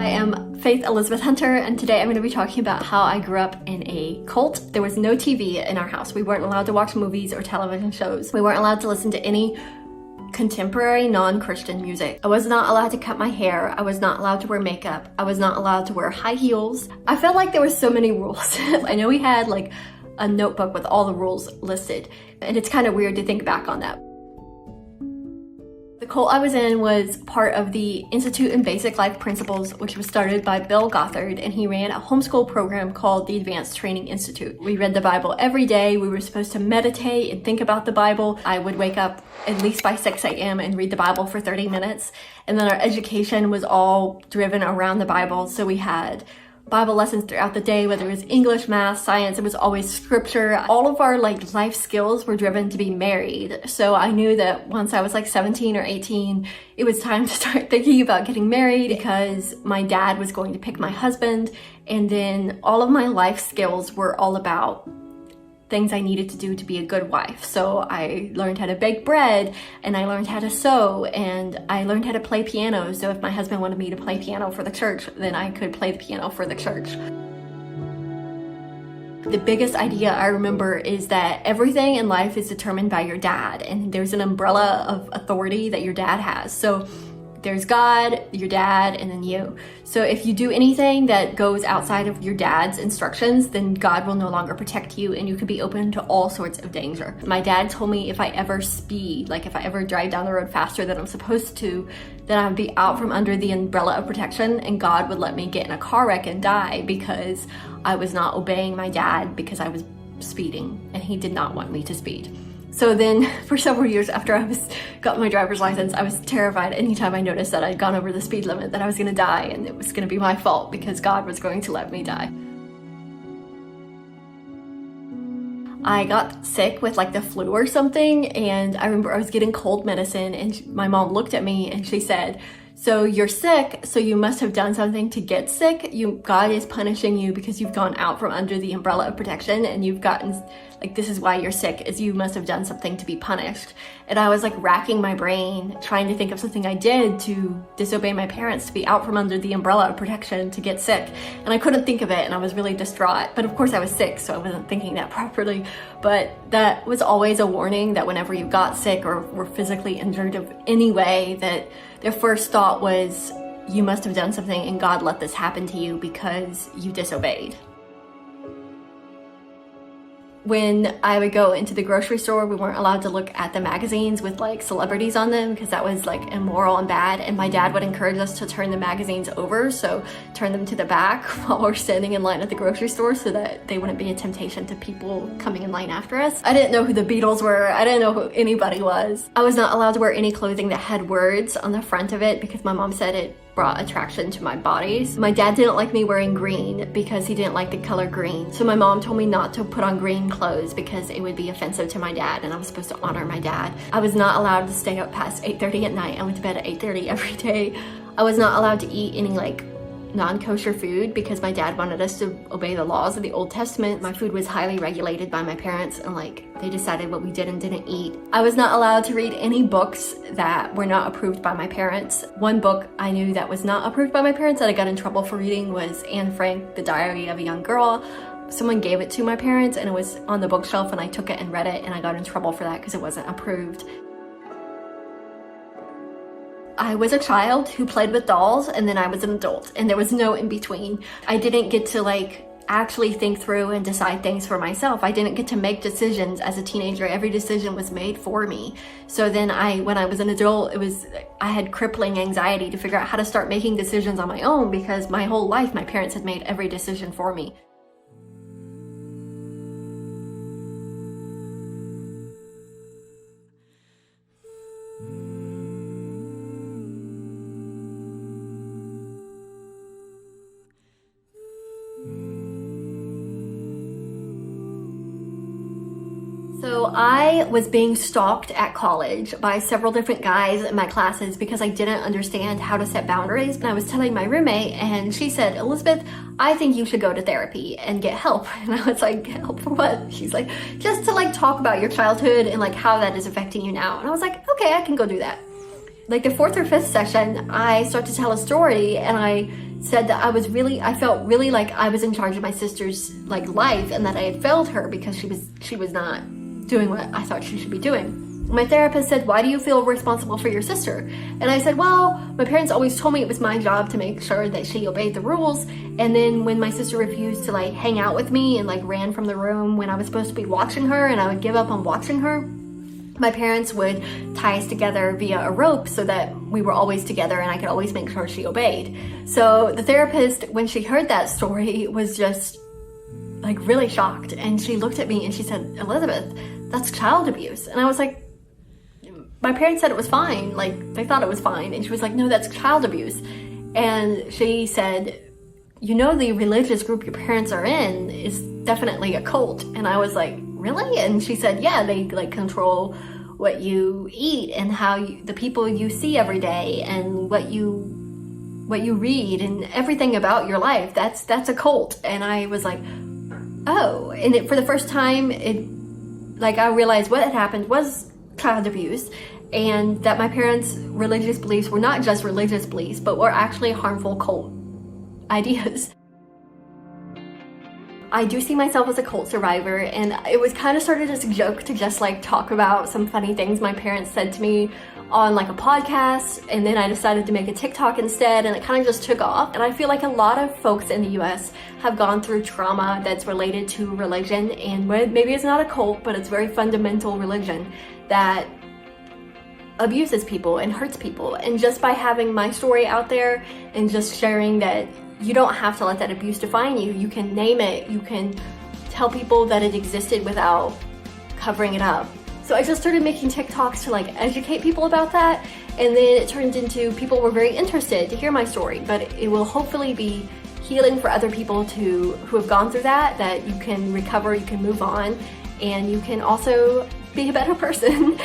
am Faith Elizabeth Hunter, and today I'm going to be talking about how I grew up in a cult. There was no TV in our house. We weren't allowed to watch movies or television shows. We weren't allowed to listen to any contemporary non-Christian music. I was not allowed to cut my hair. I was not allowed to wear makeup. I was not allowed to wear high heels. I felt like there were so many rules. I know we had like a notebook with all the rules listed, and it's kind of weird to think back on that. The cult I was in was part of the Institute in Basic Life Principles, which was started by Bill Gothard, and he ran a homeschool program called the Advanced Training Institute. We read the Bible every day. We were supposed to meditate and think about the Bible. I would wake up at least by 6 a.m. and read the Bible for 30 minutes. And then our education was all driven around the Bible. So we had Bible lessons throughout the day, whether it was English, math, science, it was always scripture. All of our life skills were driven to be married. So I knew that once I was 17 or 18, it was time to start thinking about getting married because my dad was going to pick my husband. And then all of my life skills were all about things I needed to do to be a good wife. So I learned how to bake bread, and I learned how to sew, and I learned how to play piano. So if my husband wanted me to play piano for the church, then I could play the piano for the church. The biggest idea I remember is that everything in life is determined by your dad, and there's an umbrella of authority that your dad has. So there's God, your dad, and then you. So if you do anything that goes outside of your dad's instructions, then God will no longer protect you, and you could be open to all sorts of danger. My dad told me if I ever speed, if I ever drive down the road faster than I'm supposed to, then I would be out from under the umbrella of protection, and God would let me get in a car wreck and die because I was not obeying my dad because I was speeding, and he did not want me to speed. So then for several years after I got my driver's license, I was terrified anytime I noticed that I'd gone over the speed limit, that I was gonna die, and it was gonna be my fault because God was going to let me die. I got sick with the flu or something, and I remember I was getting cold medicine, and my mom looked at me and she said, "So you're sick, so you must have done something to get sick. God is punishing you because you've gone out from under the umbrella of protection, and you've gotten, this is why you're sick, is you must have done something to be punished." And I was racking my brain, trying to think of something I did to disobey my parents, to be out from under the umbrella of protection, to get sick. And I couldn't think of it, and I was really distraught. But of course I was sick, so I wasn't thinking that properly. But that was always a warning that whenever you got sick or were physically injured of any way, that their first thought was, you must have done something and God let this happen to you because you disobeyed. When I would go into the grocery store, we weren't allowed to look at the magazines with celebrities on them because that was immoral and bad, and my dad would encourage us to turn the magazines over, so turn them to the back while we're standing in line at the grocery store so that they wouldn't be a temptation to people coming in line after us. I didn't know who the Beatles were. I didn't know who anybody was. I was not allowed to wear any clothing that had words on the front of it because my mom said it brought attraction to my body. My dad didn't like me wearing green because he didn't like the color green. So my mom told me not to put on green clothes because it would be offensive to my dad, and I was supposed to honor my dad. I was not allowed to stay up past 8:30 at night. I went to bed at 8:30 every day. I was not allowed to eat any non-kosher food because my dad wanted us to obey the laws of the Old Testament. My food was highly regulated by my parents, and they decided what we did and didn't eat. I was not allowed to read any books that were not approved by my parents. One book I knew that was not approved by my parents that I got in trouble for reading was Anne Frank, The Diary of a Young Girl. Someone gave it to my parents, and it was on the bookshelf, and I took it and read it, and I got in trouble for that because it wasn't approved. I was a child who played with dolls, and then I was an adult, and there was no in between. I didn't get to actually think through and decide things for myself. I didn't get to make decisions as a teenager. Every decision was made for me. So then when I was an adult, I had crippling anxiety to figure out how to start making decisions on my own because my whole life my parents had made every decision for me. So I was being stalked at college by several different guys in my classes because I didn't understand how to set boundaries. And I was telling my roommate, and she said, "Elizabeth, I think you should go to therapy and get help." And I was like, "Help for what?" She's like, "Just to talk about your childhood and how that is affecting you now." And I was like, "Okay, I can go do that." like the 4th or 5th session, I started to tell a story, and I said that I felt really like I was in charge of my sister's like life, and that I had failed her because she was not doing what I thought she should be doing. My therapist said, "Why do you feel responsible for your sister?" And I said, well, my parents always told me it was my job to make sure that she obeyed the rules. And then when my sister refused to like hang out with me and like ran from the room when I was supposed to be watching her, and I would give up on watching her, my parents would tie us together via a rope so that we were always together and I could always make sure she obeyed. So the therapist, when she heard that story, was just like really shocked. And she looked at me and she said, "Elizabeth, that's child abuse." And I was like, my parents said it was fine, like they thought it was fine. And she was like, "No, that's child abuse." And she said, "You know, the religious group your parents are in is definitely a cult." And I was like, "Really?" And she said, "Yeah, they like control what you eat and the people you see every day and what you read and everything about your life. That's a cult." And I was like, oh. And for the first time, I realized what had happened was child abuse, and that my parents' religious beliefs were not just religious beliefs, but were actually harmful cult ideas. I do see myself as a cult survivor, and it was kind of started as a joke to just like talk about some funny things my parents said to me on like a podcast, and then I decided to make a TikTok instead, and it kind of just took off. And I feel like a lot of folks in the US have gone through trauma that's related to religion, and maybe it's not a cult, but it's very fundamental religion that abuses people and hurts people. And just by having my story out there and just sharing that you don't have to let that abuse define you, you can name it, you can tell people that it existed without covering it up. So I just started making TikToks to like educate people about that, and then it turned into people were very interested to hear my story, but it will hopefully be healing for other people who have gone through that you can recover, you can move on, and you can also be a better person.